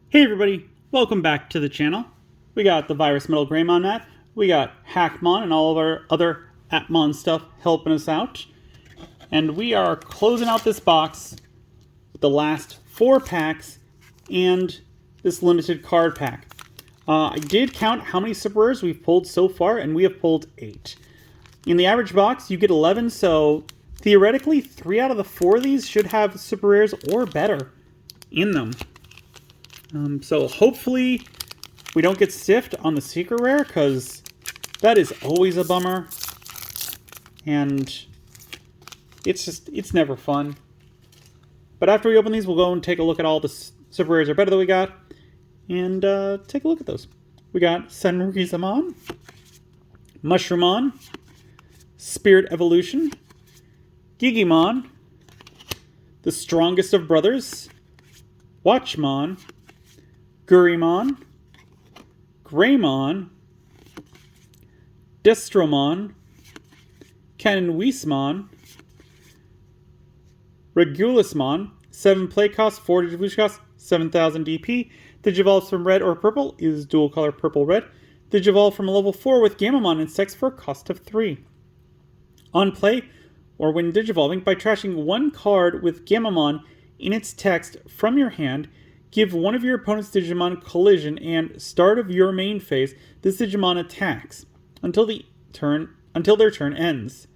Hey everybody, welcome back to the channel. We got the Virus Metal Greymon mat, we got Hackmon and all of our other Atmon stuff helping us out. And we are closing out this box with the last 4 packs and this limited card pack. I did count how many super rares we've pulled so far, and we have pulled 8. In the average box, you get 11, so theoretically 3 out of the 4 of these should have super rares or better in them. So hopefully we don't get stiffed on the secret rare, because that is always a bummer. And it's never fun. But after we open these, we'll go and take a look at all the super rares or better that we got. And take a look at those. We got Senrizamon, Mushroomon, Spirit Evolution, Digimon, the Strongest of Brothers, Watchmon, Gurimon, Greymon, Destromon, Canonwismon, Regulusmon, 7 play cost, 4 Digivolution cost, 7,000 DP. Digivolves from red or purple is dual color purple-red. Digivolve from a level 4 with Gamamon and Sex for a cost of 3. On play, or when digivolving, by trashing 1 card with Gamamon in its text from your hand, give one of your opponent's Digimon collision, and start of your main phase, this Digimon attacks until their turn ends.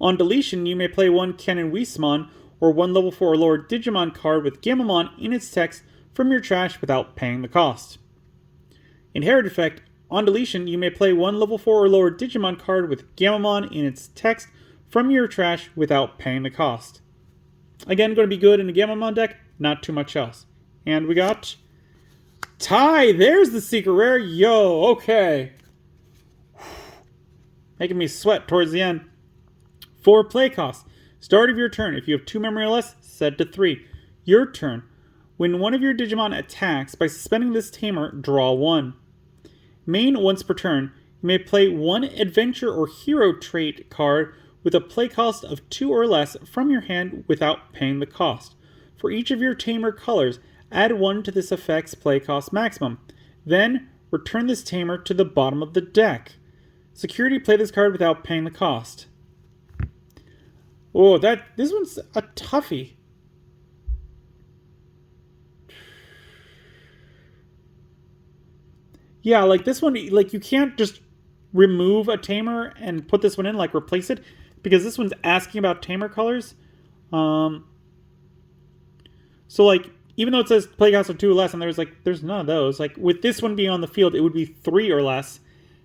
On deletion, you may play 1 Canonwismon or 1 level 4 or lower Digimon card with Gamamon in its text from your trash without paying the cost. Inherit effect, on deletion, you may play 1 level 4 or lower Digimon card with Gamamon in its text from your trash without paying the cost. Again, going to be good in a Gamamon deck, not too much else. And we got Tai. There's the secret rare. Yo, okay. Making me sweat towards the end. 4 play costs. Start of your turn. If you have 2 memory or less, set to 3. Your turn. When one of your Digimon attacks, by suspending this tamer, draw 1. Main once per turn. You may play 1 adventure or hero trait card with a play cost of 2 or less from your hand without paying the cost. For each of your tamer colors, add 1 to this effect's play cost maximum. Then, return this tamer to the bottom of the deck. Security, play this card without paying the cost. Oh, this one's a toughie. Yeah, like this one, like you can't just remove a tamer and put this one in, like replace it, because this one's asking about tamer colors. So like, even though it says play cost of 2 or less, and there's none of those. Like with this one being on the field, it would be 3 or less.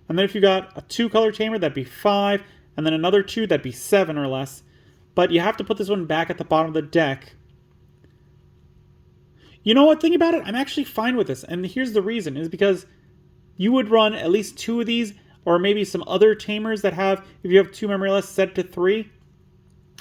And then if you got a 2 color tamer, that'd be 5, and then another 2, that'd be 7 or less. But you have to put this one back at the bottom of the deck. You know what? Think about it. I'm actually fine with this, and here's the reason: is because you would run at least 2 of these, or maybe some other tamers that have, if you have 2 memory or less, set to 3,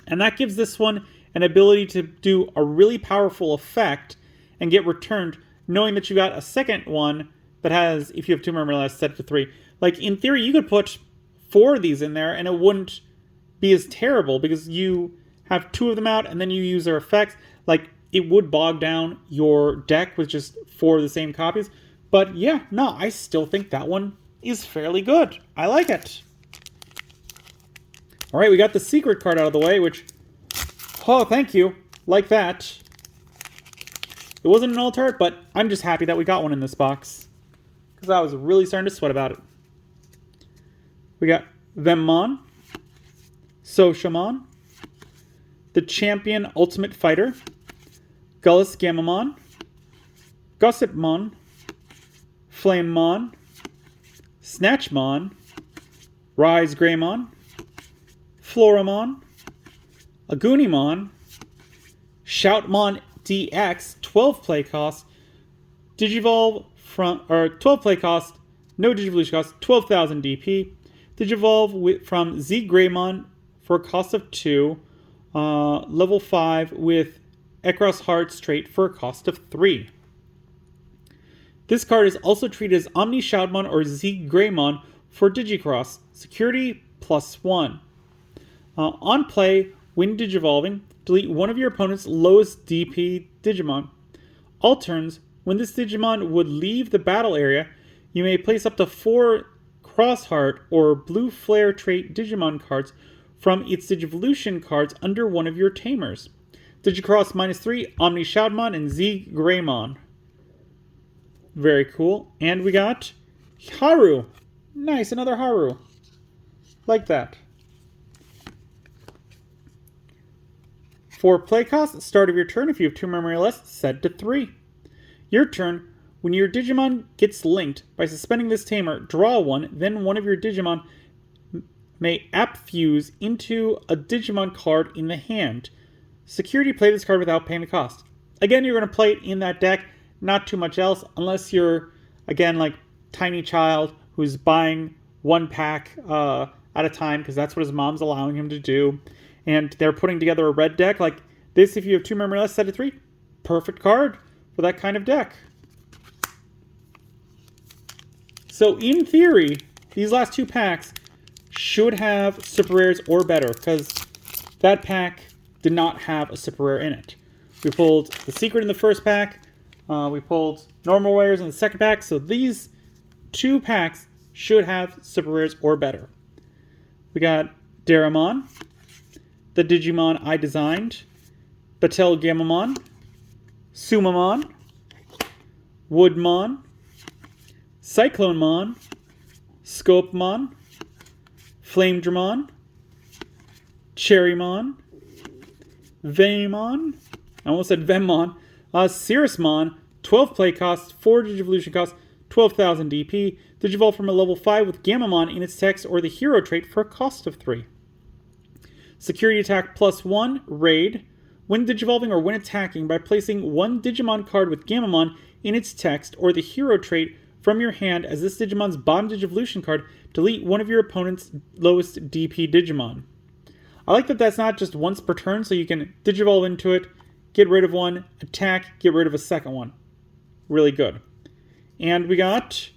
and that gives this one an ability to do a really powerful effect and get returned, knowing that you got a second one that has, if you have 2 memory or less, set to 3. Like, in theory, you could put 4 of these in there, and it wouldn't be as terrible, because you have 2 of them out, and then you use their effects. Like, it would bog down your deck with just 4 of the same copies. But yeah, no, I still think that one is fairly good. I like it. All right, we got the secret card out of the way, which, oh, thank you. Like that. It wasn't an alt art, but I'm just happy that we got one in this box, because I was really starting to sweat about it. We got Vemmon, Soshamon, the Champion Ultimate Fighter, Gullus Gamamon, Gossipmon, Flamemon, Snatchmon, Rise Greymon, Floramon, Agunimon, Shoutmon DX, 12 play cost, Digivolve from, or 12 play cost, no Digivolution cost, 12,000 DP. Digivolve from Z Greymon for a cost of 2, level 5 with Ekros Hearts trait for a cost of 3. This card is also treated as Omni Shoutmon or Z Greymon for Digicross, security +1. On play, when digivolving, delete one of your opponent's lowest DP Digimon. All turns, when this Digimon would leave the battle area, you may place up to 4 Crossheart or Blue Flare trait Digimon cards from its Digivolution cards under one of your tamers. Digicross -3, Omni Shoutmon, and Z Greymon. Very cool. And we got Haru. Nice, another Haru. Like that. For play cost, at the start of your turn, if you have 2 memory or less, set to 3. Your turn, when your Digimon gets linked, by suspending this tamer, draw 1, then one of your Digimon may app fuse into a Digimon card in the hand. Security, play this card without paying the cost. Again, you're going to play it in that deck, not too much else, unless you're, again, like tiny child who's buying 1 pack at a time, because that's what his mom's allowing him to do. And they're putting together a red deck. Like this, if you have 2 memory less, set to 3. Perfect card for that kind of deck. So in theory, these last 2 packs should have super rares or better, because that pack did not have a super rare in it. We pulled the secret in the first pack. We pulled normal rares in the second pack. So these 2 packs should have super rares or better. We got Daramon, the Digimon I designed, Betelgeumamon, Sumamon, Woodmon, Cyclonemon, Scopemon, Flamedramon, Cherrymon, Vaemon, I almost said Vemmon, Cirrusmon, 12 play cost, 4 Digivolution cost, 12,000 DP, Digivolve from a level 5 with Gammamon in its text or the hero trait for a cost of 3. Security attack +1, raid, when digivolving or when attacking by placing 1 Digimon card with Gammamon in its text or the hero trait from your hand as this Digimon's bottom Digivolution card, delete one of your opponent's lowest DP Digimon. I like that that's not just once per turn, so you can Digivolve into it, get rid of one, attack, get rid of a second one. Really good. And we got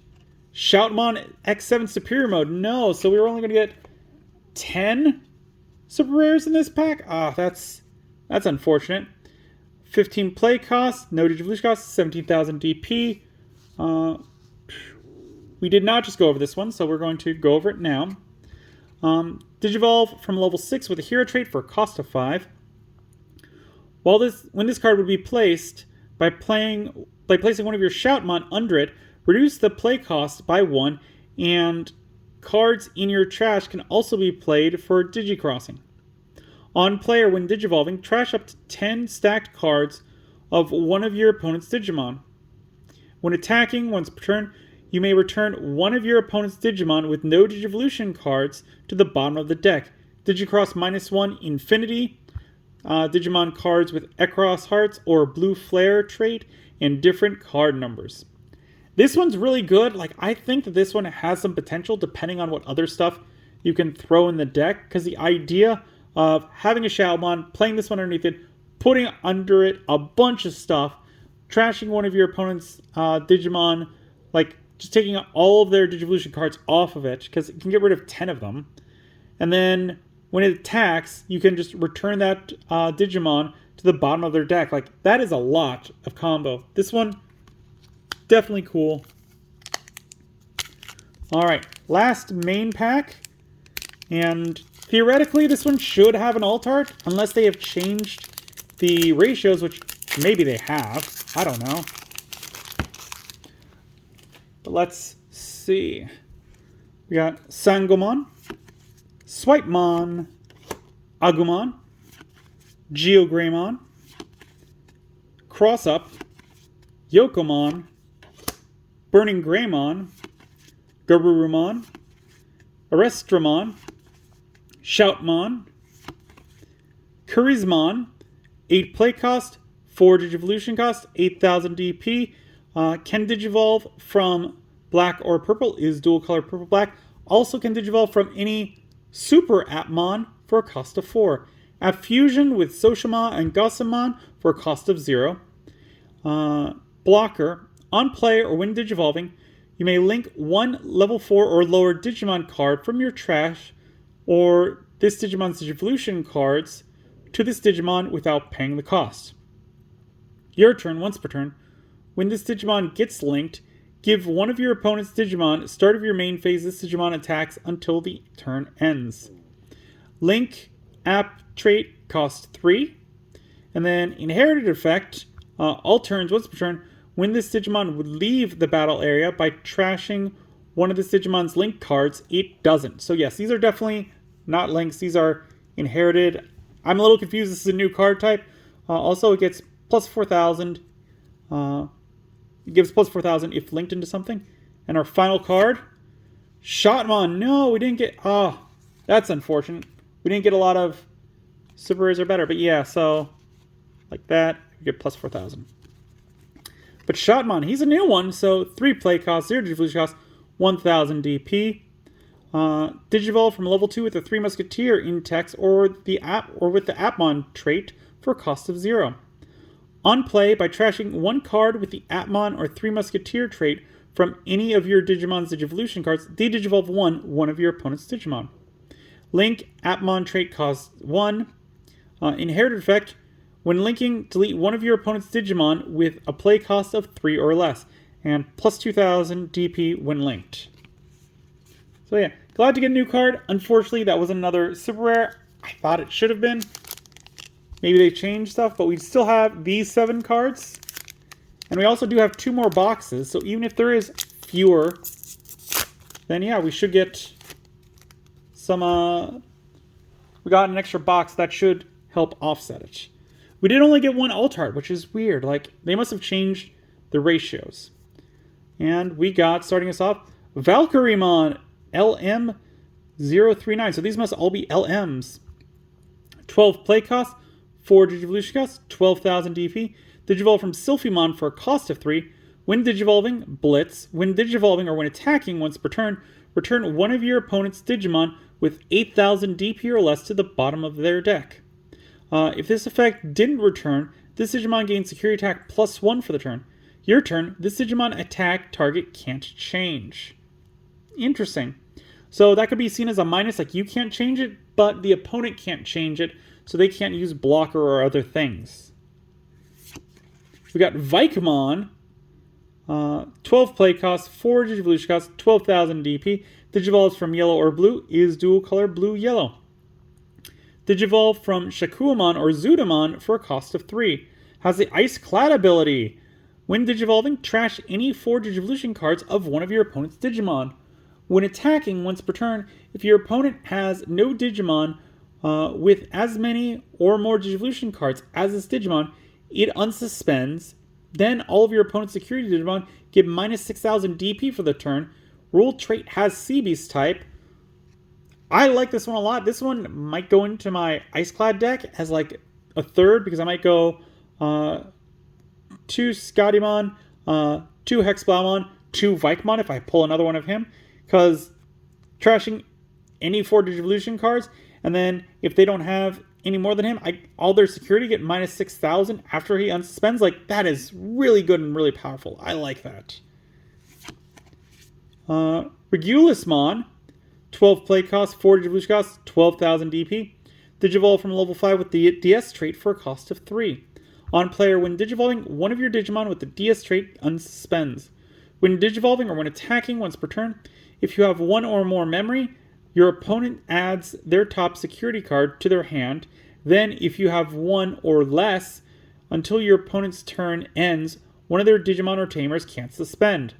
Shoutmon X7 Superior Mode. No, so we were only going to get 10 super rares in this pack? That's unfortunate. 15 play cost, no Digivolution cost, 17,000 DP. We did not just go over this one, so we're going to go over it now. Digivolve from level 6 with a hero trait for a cost of 5. When this card would be placed, by placing one of your Shoutmon under it, reduce the play cost by 1, and cards in your trash can also be played for Digicrossing. On play or when Digivolving, trash up to 10 stacked cards of one of your opponent's Digimon. When attacking once per turn, you may return one of your opponent's Digimon with no Digivolution cards to the bottom of the deck. Digicross -1 Infinity, Digimon cards with Ekros Hearts or Blue Flare trait, and different card numbers. This one's really good. Like, I think that this one has some potential depending on what other stuff you can throw in the deck, because the idea of having a Shoutmon, playing this one underneath it, putting under it a bunch of stuff, trashing one of your opponent's Digimon, like just taking all of their Digivolution cards off of it, because it can get rid of 10 of them. And then when it attacks, you can just return that Digimon to the bottom of their deck. Like, that is a lot of combo. This one, definitely cool. Alright, last main pack. And theoretically, this one should have an alt art, unless they have changed the ratios, which maybe they have. I don't know. But let's see. We got Sangomon, Swipemon, Agumon, Geogreymon, Crossup, Yokomon, Burning Greymon, Garurumon, Arestramon, Shoutmon, Charismon, 8 play cost, 4 Digivolution cost, 8,000 DP. Can Digivolve from black or purple, is dual color purple-black. Also can Digivolve from any Super Appmon for a cost of 4. App Fusion with Soshima and Gossamon for a cost of 0. Blocker. On play or when Digivolving, you may link one level 4 or lower Digimon card from your trash or this Digimon's Digivolution cards to this Digimon without paying the cost. Your turn, once per turn. when this Digimon gets linked, give one of your opponent's Digimon, start of your main phase, this Digimon attacks until the turn ends. Link app trait costs 3. And then inherited effect, all turns, once per turn, when this Digimon would leave the battle area by trashing one of this Digimon's link cards, it doesn't. So yes, these are definitely not links. These are inherited. I'm a little confused. This is a new card type. Also, it gets plus 4,000. It gives plus 4,000 if linked into something. And our final card, Shotmon. No, we didn't get... Oh, that's unfortunate. We didn't get a lot of super rares or better. But yeah, so like that, we get plus 4,000. But Shotmon, he's a new one. So 3 play cost, 0 Digivolution cost, 1,000 DP. Digivolve from level 2 with a 3 Musketeer in text or with the Appmon trait for a cost of 0. On play, by trashing one card with the Appmon or 3 Musketeer trait from any of your Digimon's Digivolution cards, de-Digivolve one of your opponent's Digimon. Link Appmon trait costs 1. Inherited effect, when linking, delete one of your opponent's Digimon with a play cost of 3 or less, and plus 2,000 DP when linked. So yeah, glad to get a new card. Unfortunately, that was another super rare. I thought it should have been. Maybe they changed stuff, but we still have these 7 cards. And we also do have 2 more boxes, so even if there is fewer, then yeah, we should get some, we got an extra box that should help offset it. We did only get 1 Altart, which is weird. Like, they must have changed the ratios. And we got, starting us off, Valkyremon LM039. So these must all be LMs. 12 play cost, 4 Digivolution cost, 12,000 DP. Digivolve from Sylphimon for a cost of 3. When Digivolving, Blitz. When Digivolving or when attacking once per turn, return one of your opponent's Digimon with 8,000 DP or less to the bottom of their deck. If this effect didn't return, this Digimon gains security attack plus 1 for the turn. Your turn, this Digimon attack target can't change. Interesting. So that could be seen as a minus, like you can't change it, but the opponent can't change it, so they can't use blocker or other things. We got Vikemon, 12 play cost, 4 Digivolution cost, 12,000 DP. Digivolves from yellow or blue, is dual color blue-yellow. Digivolve from Shakuamon or Zudamon for a cost of 3. Has the Ice Clad ability. When Digivolving, trash any 4 Digivolution cards of one of your opponent's Digimon. When attacking once per turn, if your opponent has no Digimon with as many or more Digivolution cards as this Digimon, it unsuspends. Then all of your opponent's security Digimon give minus 6,000 DP for the turn. Rule trait has Sea Beast type. I like this one a lot. This one might go into my Iceclad deck as like a third, because I might go 2 Scottymon, 2 Hexblaumon, 2 Vikemon if I pull another one of him. Because trashing any 4 Digivolution cards, and then if they don't have any more than him, all their security get minus 6,000 after he unsuspends. Like, that is really good and really powerful. I like that. Regulusmon, 12 play cost, 4 Digivolution cost, 12,000 DP. Digivolve from level 5 with the DS trait for a cost of 3. On player, when Digivolving, one of your Digimon with the DS trait unsuspends. When Digivolving or when attacking once per turn, if you have 1 or more memory, your opponent adds their top security card to their hand. Then, if you have 1 or less, until your opponent's turn ends, one of their Digimon or Tamers can't suspend.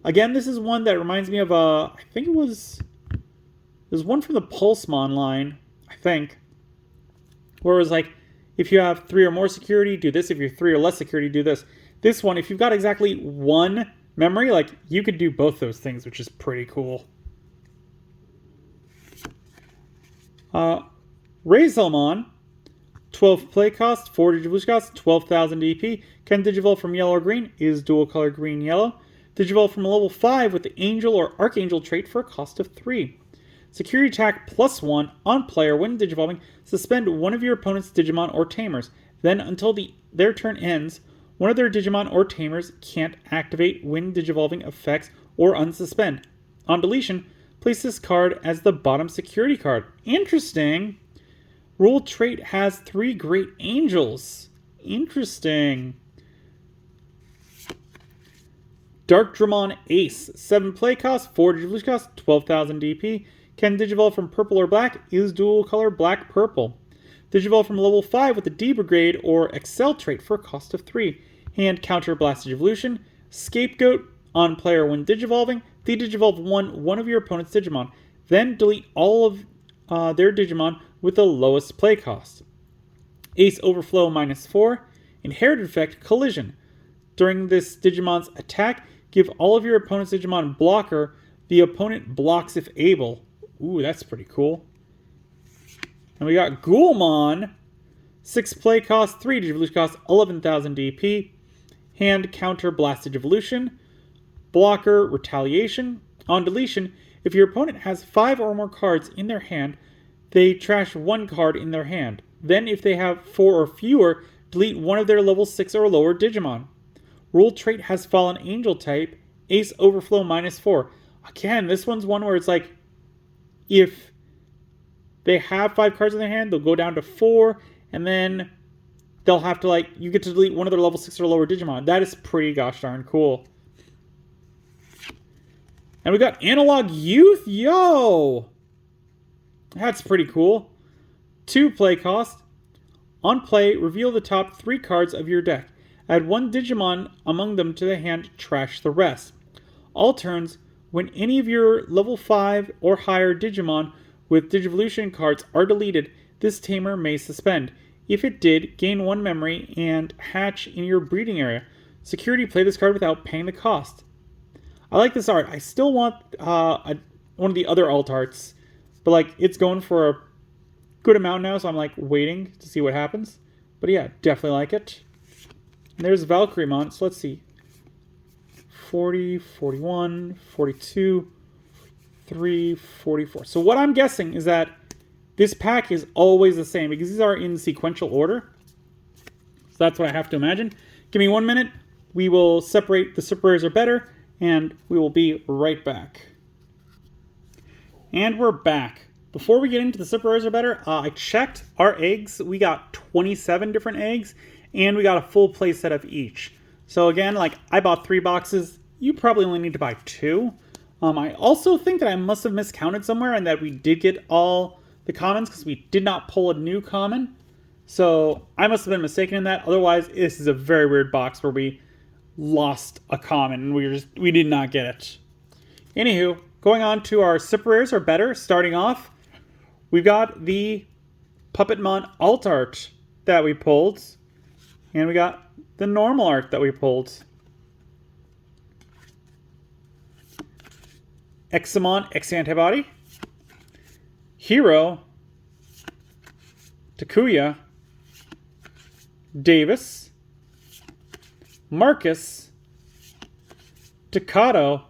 Again, this is one that reminds me of I think there's one from the Pulsemon line, I think, where it was like, if you have 3 or more security, do this. If you're 3 or less security, do this. This one, if you've got exactly 1 memory, like, you could do both those things, which is pretty cool. Razelmon, 12 play cost, 4 Digivolution cost, 12,000 DP. Can Digivolve from yellow or green, is dual color green-yellow. Digivolve from a level 5 with the Angel or Archangel trait for a cost of 3. Security attack plus 1 on player. When Digivolving, suspend one of your opponent's Digimon or Tamers. Then, until their turn ends, one of their Digimon or Tamers can't activate when Digivolving effects or unsuspend. On deletion, place this card as the bottom security card. Interesting. Rule trait has 3 Great Angels. Interesting. Digimon Ace, 7 play cost, 4 Digivolution cost, 12,000 DP. Can Digivolve from purple or black, is dual color black-purple. Digivolve from level 5 with the D Brigade or Excel trait for a cost of 3. Hand counter Blast Digivolution. Scapegoat, on player when Digivolving, de-Digivolve one of your opponent's Digimon. Then delete all of their Digimon with the lowest play cost. Ace Overflow -4. Inherited effect, Collision. During this Digimon's attack, give all of your opponent's Digimon blocker. The opponent blocks if able. Ooh, that's pretty cool. And we got Ghoulmon. 6 play cost, 3 Digivolution cost, 11,000 DP. Hand counter Blast Digivolution. Blocker Retaliation. On deletion, if your opponent has 5 or more cards in their hand, they trash 1 card in their hand. Then if they have 4 or fewer, delete one of their level 6 or lower Digimon. Rule trait has Fallen Angel type. Ace Overflow -4. Again, this one's one where it's like, if they have 5 cards in their hand, they'll go down to 4, and then they'll have to, like, you get to delete one of their level 6 or lower Digimon. That is pretty gosh darn cool. And we got Analog Youth. Yo! That's pretty cool. 2 play cost. On play, reveal the top 3 cards of your deck. Add 1 Digimon among them to the hand, trash the rest. All turns, when any of your level 5 or higher Digimon with Digivolution cards are deleted, this tamer may suspend. If it did, gain 1 memory and hatch in your breeding area. Security, play this card without paying the cost. I like this art. I still want one of the other alt arts, but like it's going for a good amount now, so I'm like waiting to see what happens. But yeah, definitely like it. And there's Valkyrien, so let's see. 40, 41, 42, 3, 44. So what I'm guessing is that this pack is always the same because these are in sequential order. So that's what I have to imagine. Give me 1 minute. We will separate the super rares are better, and we will be right back. And we're back. Before we get into the super rares are better, I checked our eggs. We got 27 different eggs, and we got a full play set of each. So again, like I bought 3 boxes. You probably only need to buy 2. I also think that I must have miscounted somewhere and that we did get all the commons because we did not pull a new common. So I must have been mistaken in that. Otherwise, this is a very weird box where we lost a common and we did not get it. Anywho, going on to our super rares are better. Starting off, we've got the Puppetmon alt art that we pulled, and we got the normal art that we pulled. Examon X Antibody, Hero, Takuya, Davis, Marcus, Takato,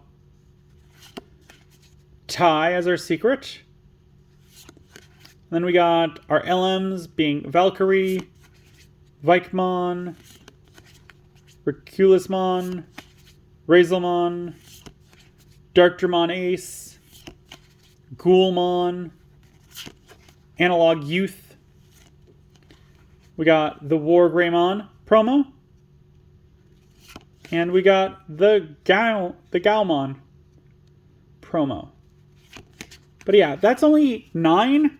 Tai as our secret. And then we got our LMs being Valkyrie, Vikemon, Riculismon, Razelmon, Darkdramon Ace, Ghoulmon, Analog Youth. We got the Wargreymon promo. And we got the Gaomon promo. But yeah, that's only 9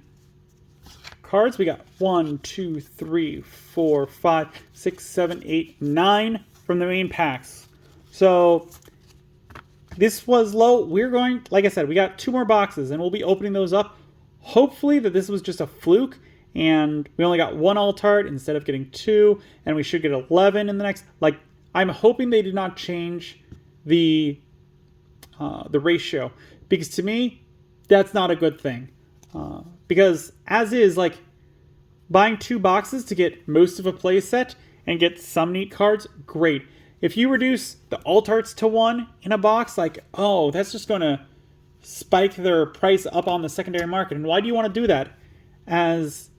cards. We got 1, 2, 3, 4, 5, 6, 7, 8, 9 from the main packs. So this was low. We're going, like I said, we got 2 more boxes and we'll be opening those up. Hopefully that this was just a fluke and we only got 1 alt art instead of getting 2, and we should get 11 in the next. Like, I'm hoping they did not change the ratio, because to me, that's not a good thing. Because as is, like, buying 2 boxes to get most of a play set and get some neat cards, great. If you reduce the alt arts to 1 in a box, like, oh, that's just going to spike their price up on the secondary market. And why do you want to do that as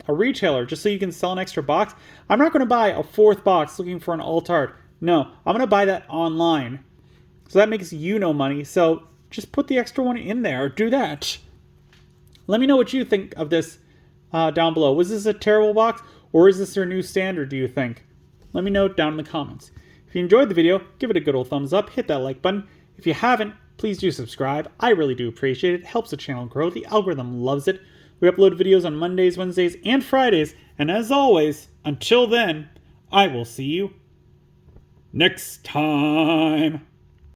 a retailer? Just so you can sell an extra box? I'm not going to buy a 4th box looking for an alt art. No, I'm going to buy that online. So that makes you no money. So just put the extra one in there. Do that. Let me know what you think of this down below. Was this a terrible box, or is this their new standard, do you think? Let me know down in the comments. If you enjoyed the video, give it a good old thumbs up, hit that like button. If you haven't, please do subscribe. I really do appreciate it. It helps the channel grow. The algorithm loves it. We upload videos on Mondays, Wednesdays, and Fridays. And as always, until then, I will see you next time.